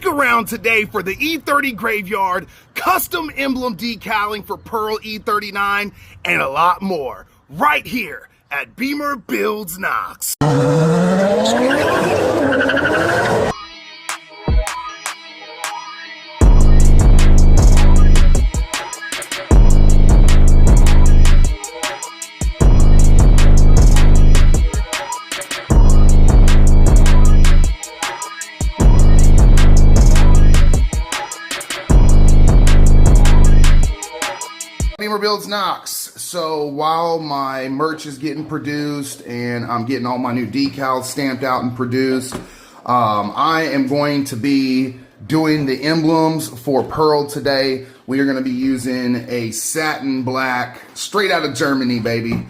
Stick around today for the E30 Graveyard, custom emblem decaling for Pearl E39, and a lot more, right here at BimmerBuilds Knox. BimmerBuilds Knox. So while my merch is getting produced and I'm getting all my new decals stamped out and produced, I am going to be doing the emblems for Pearl today. We are going to be using a satin black, straight out of Germany, baby.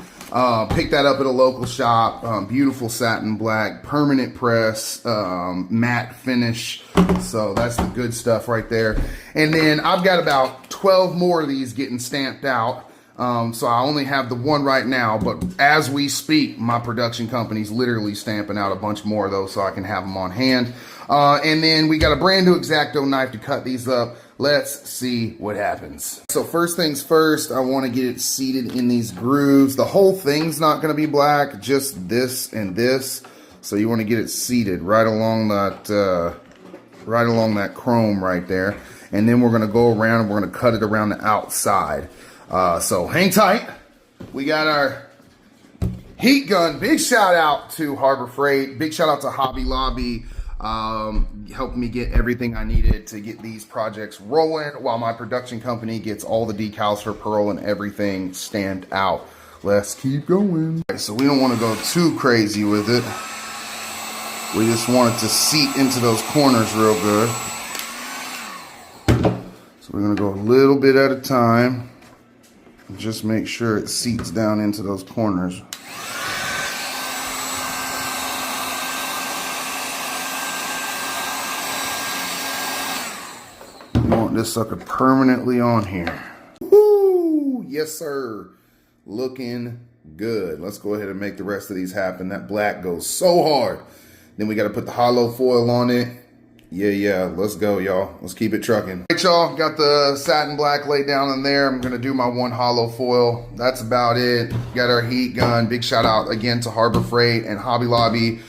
Picked that up at a local shop. Beautiful satin black, permanent press, matte finish. So that's the good stuff right there. And then I've got about 12 more of these getting stamped out. So I only have the one right now, but as we speak, my production company's literally stamping out a bunch more of those so I can have them on hand. And then we got a brand new X-Acto knife to cut these up. Let's see what happens. So first things first, I want to get it seated in these grooves. The whole thing's not going to be black, just this and this. So you want to get it seated right along that chrome right there. And then we're going to go around and we're going to cut it around the outside. So hang tight. We got our heat gun. Big shout out to Harbor Freight. Big shout out to Hobby Lobby. Helped me get everything I needed to get these projects rolling while my production company gets all the decals for Pearl and everything stamped out. Let's keep going. Okay, so we don't want to go too crazy with it. We just want it to seat into those corners real good. So we're going to go a little bit at a time. Just make sure it seats down into those corners. This sucker permanently on here. Woo! Yes, sir. Looking good. Let's go ahead and make the rest of these happen. That black goes so hard. Then we got to put the hollow foil on it. Yeah. Let's go, y'all. Let's keep it trucking. All right, y'all. Got the satin black laid down in there. I'm going to do my one hollow foil. That's about it. Got our heat gun. Big shout out again to Harbor Freight and Hobby Lobby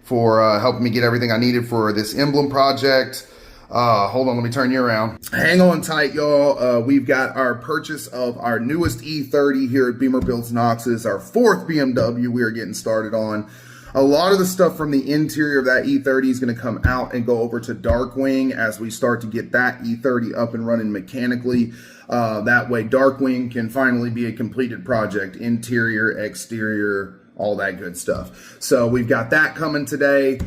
for helping me get everything I needed for this emblem project. Hold on, let me turn you around. Hang on tight, y'all. We've got our purchase of our newest E30 here at BimmerBuilds Knox. It's our 4th BMW we are getting started on. A lot of the stuff from the interior of that E30 is going to come out and go over to Darkwing as we start to get that E30 up and running mechanically. That way Darkwing can finally be a completed project, interior, exterior, all that good stuff. So we've got that coming today.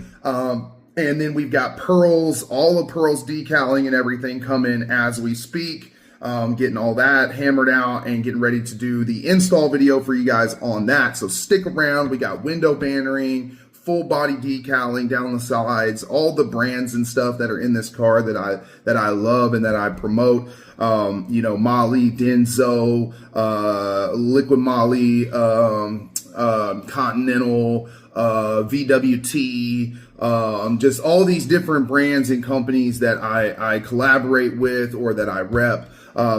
And then we've got Pearls, all of Pearl's decaling and everything coming as we speak. Getting all that hammered out and getting ready to do the install video for you guys on that. So stick around. We got window bannering, full body decaling down the sides, all the brands and stuff that are in this car that I love and that I promote. You know, Molly, Denso, Liquid Molly, Continental, VWT, just all these different brands and companies that I collaborate with or that I rep.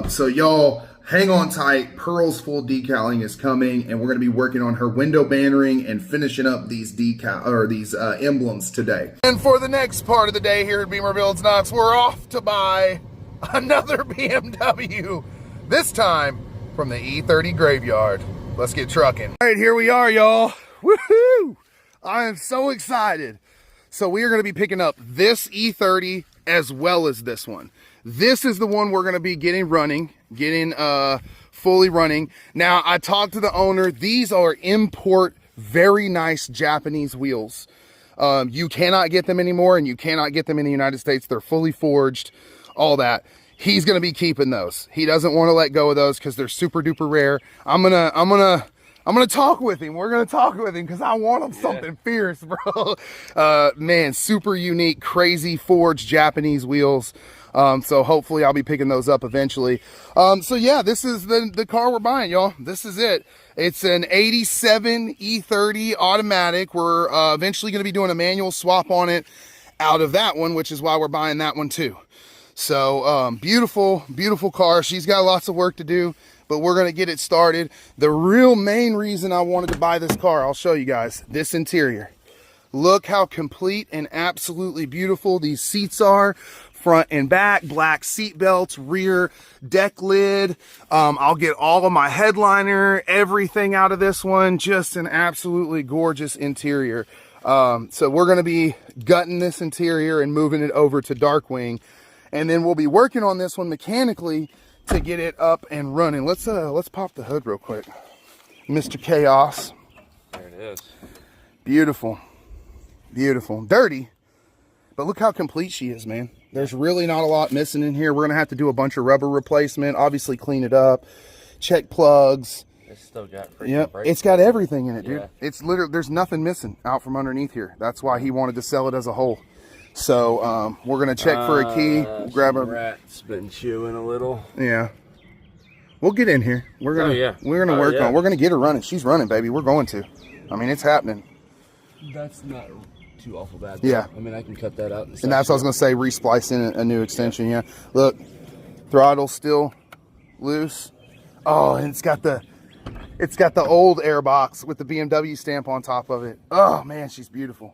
So y'all hang on tight. Pearl's full decaling is coming, and we're going to be working on her window bannering and finishing up these emblems today. And for the next part of the day here at BimmerBuilds Knox, we're off to buy another BMW. This time from the E30 Graveyard. Let's get trucking. All right, here we are, y'all. Woohoo! I am so excited. So we are going to be picking up this E30 as well as this one. This is the one we're going to be getting fully running. Now, I talked to the owner. These are import, very nice Japanese wheels. You cannot get them anymore, and you cannot get them in the United States. They're fully forged, all that. He's going to be keeping those. He doesn't want to let go of those because they're super duper rare. I'm gonna talk with him. We're gonna talk with him because I want him something fierce, bro. Man, super unique, crazy forged Japanese wheels. So hopefully I'll be picking those up eventually. So yeah, this is the car we're buying, y'all. This is it. It's an 87 E30 automatic. We're eventually gonna be doing a manual swap on it out of that one, which is why we're buying that one too. So beautiful, beautiful car. She's got lots of work to do, but we're going to get it started. The real main reason I wanted to buy this car, I'll show you guys, this interior. Look how complete and absolutely beautiful these seats are. Front and back, black seat belts, rear deck lid. I'll get all of my headliner, everything out of this one. Just an absolutely gorgeous interior. So we're going to be gutting this interior and moving it over to Darkwing. And then we'll be working on this one mechanically to get it up and running. Let's pop the hood real quick. Mr. Chaos. There it is. Beautiful. Beautiful. Dirty, but look how complete she is, man. There's really not a lot missing in here. We're going to have to do a bunch of rubber replacement, obviously clean it up, check plugs. It's still got it's got everything in it, dude. Yeah. It's literally, there's nothing missing out from underneath here. That's why he wanted to sell it as a whole. So we're going to check for a key. Grab a rat's been chewing a little. Yeah. We'll get in here. We're going to we're going to work on. We're going to get her running. She's running, baby. We're going to. I mean, it's happening. That's not too awful bad. Though. Yeah. I mean, I can cut that out. And that's what I was going to say, resplice in a new extension. Yeah. Look, throttle still loose. Oh, and it's got the old airbox with the BMW stamp on top of it. Oh man, she's beautiful.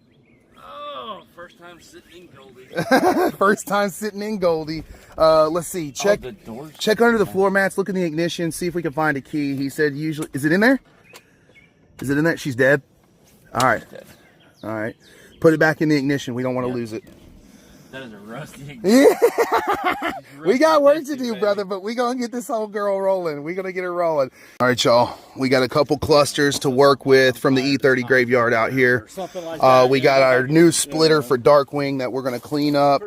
Oh, first time sitting in Goldy. First time sitting in Goldy. Let's see. Check the doors. Check under the floor mats. Look in the ignition. See if we can find a key. He said usually. Is it in there? Is it in there? She's dead. All right. All right. Put it back in the ignition. We don't want to lose it. That is a rusty ignition. We got work to do, brother, but we gonna get this whole girl rolling. We gonna get her rolling. All right, y'all. We got a couple clusters to work with from the E30 graveyard out here. We got our new splitter for Darkwing that we're gonna clean up,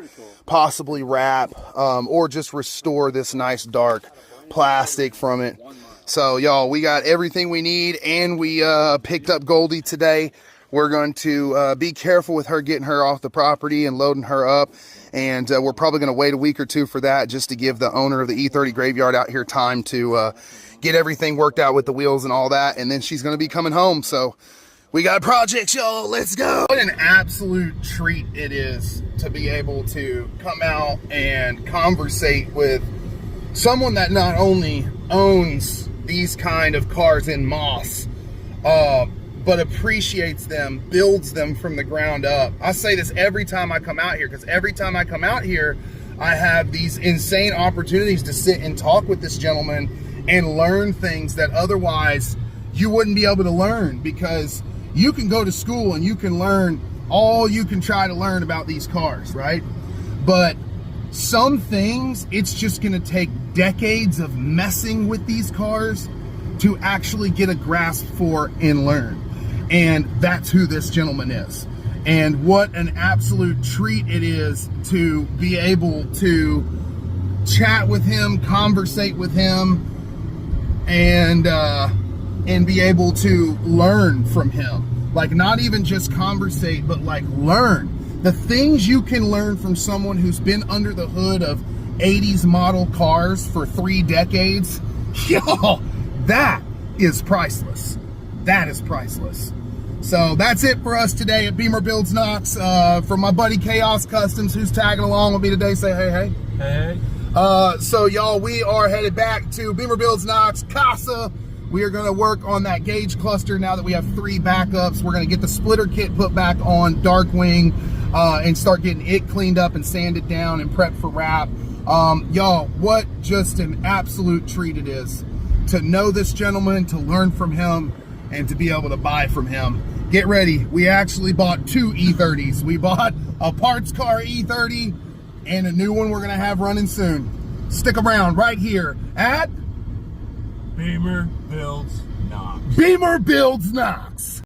possibly wrap, or just restore this nice dark plastic from it. So, y'all, we got everything we need, and we picked up Goldy today. We're going to be careful with her, getting her off the property and loading her up. And we're probably going to wait a week or two for that, just to give the owner of the E30 graveyard out here time to get everything worked out with the wheels and all that. And then she's going to be coming home. So we got projects, y'all. Let's go. What an absolute treat it is to be able to come out and conversate with someone that not only owns these kind of cars in moss, but appreciates them, builds them from the ground up. I say this every time I come out here, because every time I come out here, I have these insane opportunities to sit and talk with this gentleman and learn things that otherwise you wouldn't be able to learn, because you can go to school and you can learn all you can try to learn about these cars, right? But some things, it's just gonna take decades of messing with these cars to actually get a grasp for and learn. And that's who this gentleman is. And what an absolute treat it is to be able to chat with him, conversate with him, and be able to learn from him. Like, not even just conversate, but like learn. The things you can learn from someone who's been under the hood of 80s model cars for 3 decades, yo, that is priceless. That is priceless. So that's it for us today at BimmerBuilds Knox. For my buddy Chaos Customs, who's tagging along with me today, say hey, hey. Hey. So y'all, we are headed back to BimmerBuilds Knox, Casa. We are going to work on that gauge cluster now that we have 3 backups. We're going to get the splitter kit put back on Darkwing and start getting it cleaned up and sanded down and prepped for wrap. Y'all, what just an absolute treat it is to know this gentleman, to learn from him, and to be able to buy from him. Get ready. We actually bought 2 E30s. We bought a parts car E30 and a new one we're going to have running soon. Stick around right here at BimmerBuilds Knox. BimmerBuilds Knox.